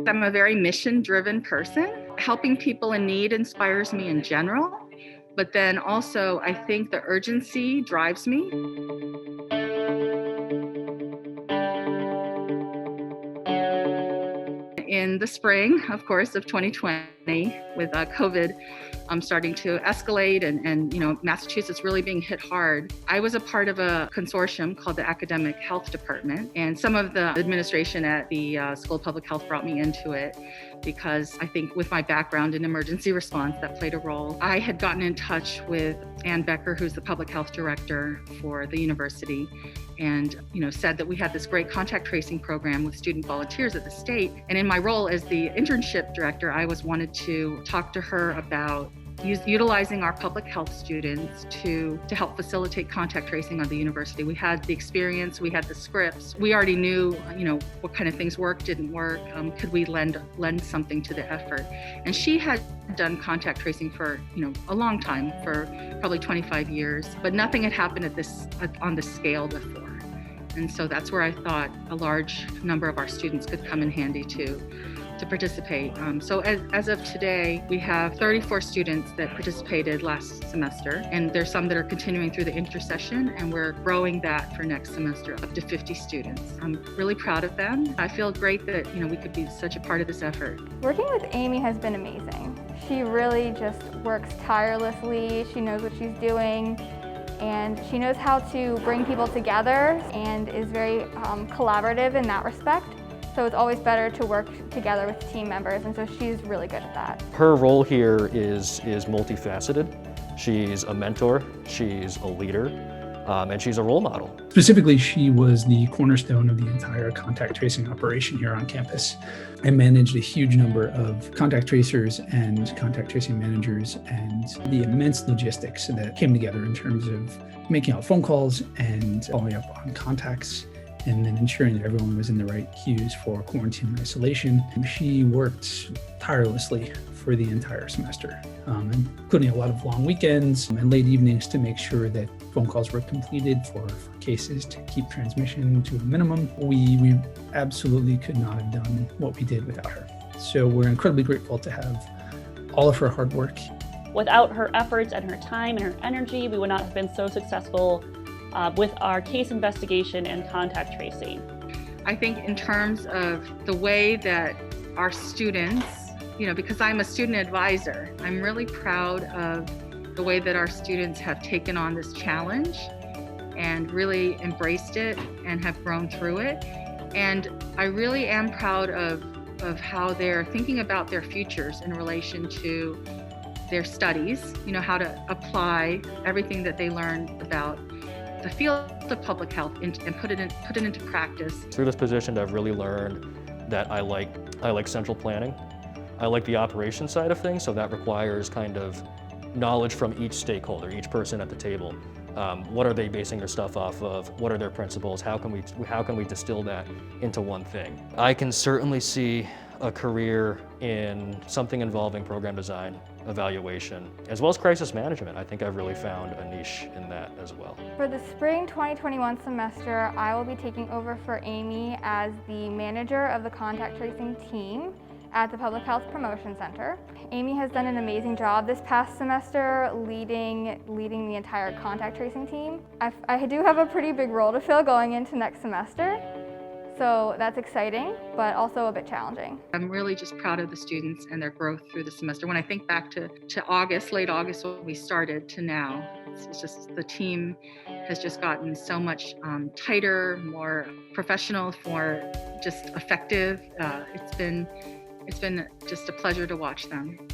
I'm a very mission-driven person. Helping people in need inspires me in general, but then also I think the urgency drives me. In the spring, of course, of 2020, with COVID starting to escalate and Massachusetts really being hit hard, I was a part of a consortium called the Academic Health Department, and some of the administration at the School of Public Health brought me into it because I think with my background in emergency response, that played a role. I had gotten in touch with Ann Becker, who's the public health director for the university, and said that we had this great contact tracing program with student volunteers at the state. And in my role as the internship director, I wanted to talk to her about utilizing our public health students to help facilitate contact tracing on the university. We had the experience, we had the scripts. We already knew, what kind of things worked, didn't work. Could we lend something to the effort? And she had done contact tracing for, a long time, for probably 25 years, but nothing had happened on this scale before. And so that's where I thought a large number of our students could come in handy to participate. So as of today, we have 34 students that participated last semester, and there's some that are continuing through the intersession, and we're growing that for next semester up to 50 students. I'm really proud of them. I feel great that we could be such a part of this effort. Working with Aimee has been amazing. She really just works tirelessly. She knows what she's doing, and she knows how to bring people together and is very collaborative in that respect. So it's always better to work together with team members, and so she's really good at that. Her role here is multifaceted. She's a mentor, she's a leader, and she's a role model. Specifically, she was the cornerstone of the entire contact tracing operation here on campus. I managed a huge number of contact tracers and contact tracing managers, and the immense logistics that came together in terms of making out phone calls and following up on contacts, and then ensuring that everyone was in the right queues for quarantine and isolation. She worked tirelessly for the entire semester, including a lot of long weekends and late evenings to make sure that phone calls were completed for cases to keep transmission to a minimum. We absolutely could not have done what we did without her. So we're incredibly grateful to have all of her hard work. Without her efforts and her time and her energy, we would not have been so successful with our case investigation and contact tracing. I think in terms of the way that our students, because I'm a student advisor, I'm really proud of the way that our students have taken on this challenge and really embraced it and have grown through it. And I really am proud of how they're thinking about their futures in relation to their studies, how to apply everything that they learned about the field of public health and put it into practice. Through this position, I've really learned that I like central planning. I like the operation side of things, so that requires kind of knowledge from each stakeholder, each person at the table. What are they basing their stuff off of? What are their principles? How can we distill that into one thing? I can certainly see a career in something involving program design, evaluation, as well as crisis management. I think I've really found a niche in that as well. For the spring 2021 semester, I will be taking over for Aimee as the manager of the contact tracing team at the Public Health Promotion Center. Aimee has done an amazing job this past semester leading the entire contact tracing team. I do have a pretty big role to fill going into next semester. So that's exciting, but also a bit challenging. I'm really just proud of the students and their growth through the semester. When I think back to August, late August when we started, to now, it's just the team has just gotten so much tighter, more professional, more just effective. It's been just a pleasure to watch them.